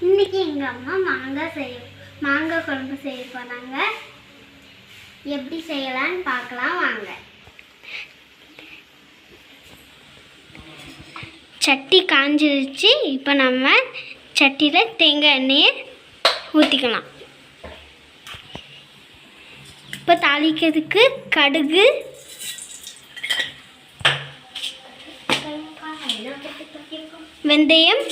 இன்னைக்கு எங்கள் அம்மா மாங்காய் குழம்பு செய்ய போகிறாங்க. எப்படி செய்யலான்னு பார்க்கலாம் வாங்க. சட்டி காஞ்சிருச்சு. இப்போ நம்ம சட்டியில் தேங்காய் எண்ணெயை ஊற்றிக்கலாம். இப்போ தாளிக்கிறதுக்கு கடுகு, வெந்தயம்,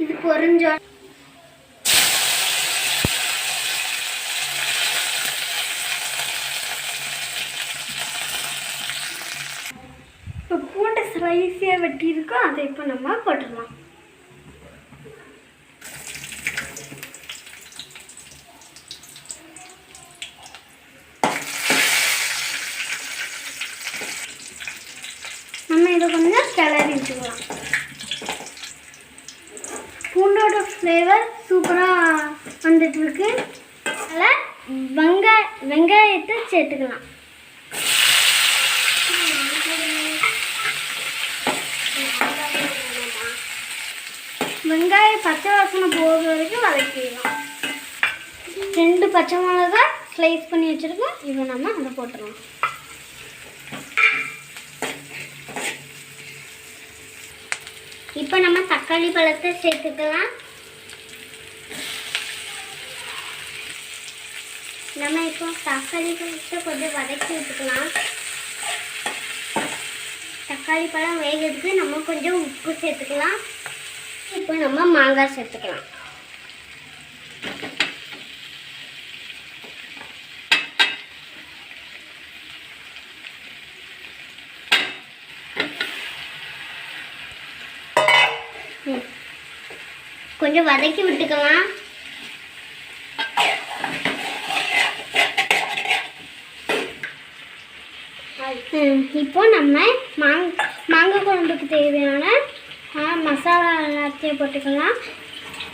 இது பொரிஞ்சோ இப்போ பூண்டை ஸ்லைஸியாக வெட்டியிருக்கோம். அதை இப்போ நம்ம போட்டுடலாம். நம்ம இதை கொஞ்சம் கிளறி வச்சுக்கலாம். பூண்டோட ஃப்ளேவர் சூப்பராக வந்துட்டுருக்கு. அதில் வெங்காயத்தை சேர்த்துக்கலாம். வெங்காயம் பச்சை வாசனை போகிற வரைக்கும் வதக்கிடலாம். 2 பச்சை மிளகா ஸ்லைஸ் பண்ணி வச்சுருக்கோம். இதை நம்ம அதை போட்டுடலாம். இப்போ நம்ம தக்காளி பழத்தை சேர்த்துக்கலாம். நம்ம இப்போ தக்காளி பழத்தை கொஞ்சம் வதக்கி விட்டுக்கலாம். தக்காளி பழம் வேகிறதுக்கு நம்ம கொஞ்சம் உப்பு சேர்த்துக்கலாம். இப்போ நம்ம மாங்காய் சேர்த்துக்கலாம். கொஞ்சம் வதக்கி விட்டுக்கலாம். இப்போ நம்ம மாங்காய் குழம்புக்கு தேவையான மசாலா எல்லாத்தையும் போட்டுக்கலாம்.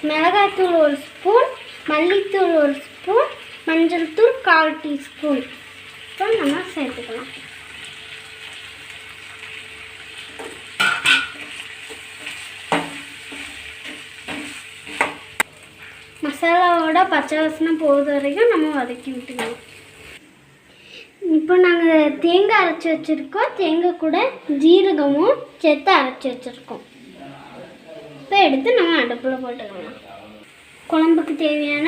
மிளகாய்த்தூள் 1 ஸ்பூன், மல்லித்தூள் 1 ஸ்பூன், மஞ்சள் தூள் 1/4 டீஸ்பூன் இப்போ நம்ம சேர்த்துக்கலாம். மசாலாவோட பச்சை வாசனை போகிற வரைக்கும் நம்ம வதக்கி விட்டுக்கலாம். இப்போ நாங்கள் தேங்காய் அரைச்சி வச்சுருக்கோம். தேங்காய் கூட ஜீரகமும் சேர்த்து அரைச்சி வச்சுருக்கோம். இப்போ எடுத்து நம்ம அடுப்பில் போட்டுக்கலாம். குழம்புக்கு தேவையான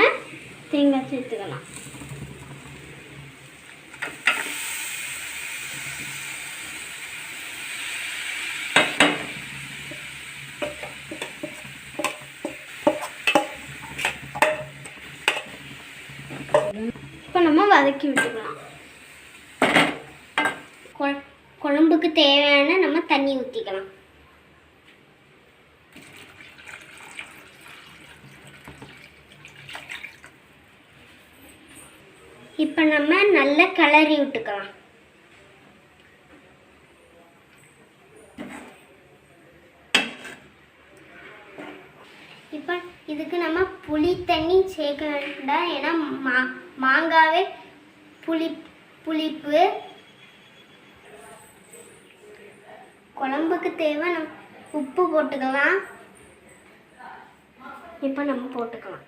தேங்காய் சேர்த்துக்கலாம். இப்போ நம்ம வதக்கி விட்டுக்கலாம். குழம்புக்கு தேவையான நம்ம தண்ணி ஊற்றிக்கலாம். இப்போ நம்ம நல்லா கிளறி விட்டுக்கலாம். இப்போ இதுக்கு நம்ம புளி தண்ணி சேர்க்க வேண்டாம். ஏன்னா மாங்காவே புளிப்பு. குழம்புக்கு தேவை உப்பு போட்டுக்கலாம். இப்போ நம்ம போட்டுக்கலாம்.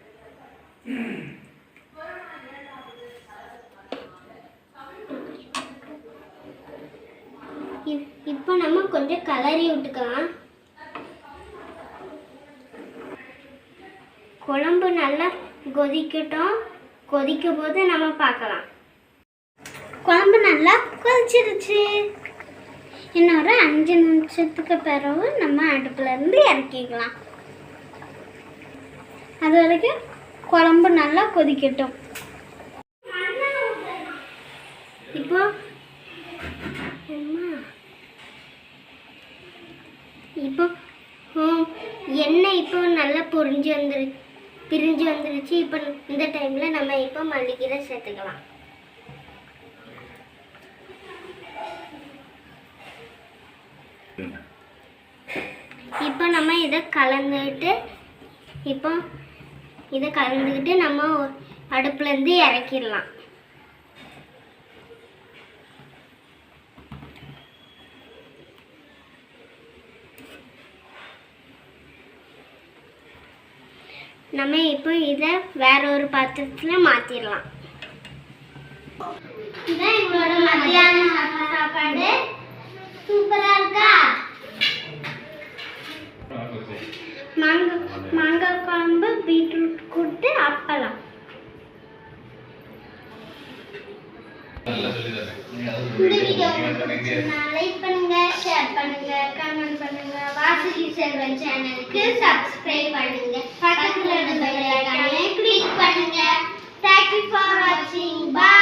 இப்போ நம்ம கொஞ்சம் கிளறி விட்டுக்கலாம். குழம்பு நல்லா கொதிக்கட்டும். கொதிக்கும் போது நம்ம பார்க்கலாம். குழம்பு நல்லா கொதிச்சிருச்சு. இன்னும் ஒரு 5 நிமிஷத்துக்கு பிறகு நம்ம அடுப்புலேருந்து இறக்கிக்கலாம். அது வரைக்கும் குழம்பு நல்லா கொதிக்கட்டும். இப்போ எண்ணெய் இப்போ நல்லா பிரிஞ்சு வந்துருச்சு. இப்போ இந்த டைமில் நம்ம இப்போ மல்லிக்கீரை சேர்த்துக்கலாம். இப்போ நம்ம இதை கலந்துக்கிட்டு நம்ம அடுப்புலேருந்து இறக்கிடலாம். நம்ம இப்போ இதை வேற ஒரு பாத்திரத்தில் மாற்றிடலாம். இதான் எங்களோட மத்தியான சாப்பாடு. சூப்பராக இருக்கா? மாங்காய் குழம்பு, பீட்ரூட் கூட்டு, அப்பளம். இந்த வீடியோ லைக் பண்ணுங்க, ஷேர் பண்ணுங்க, கமெண்ட் பண்ணுங்க. வாசுகி செல்வன் சேனலுக்கு சப்ஸ்கிரைப் பண்ணுங்க. பக்கத்துல இருக்க பெல் ஐகானை கிளிக் பண்ணுங்க. Thank you for watching. Bye.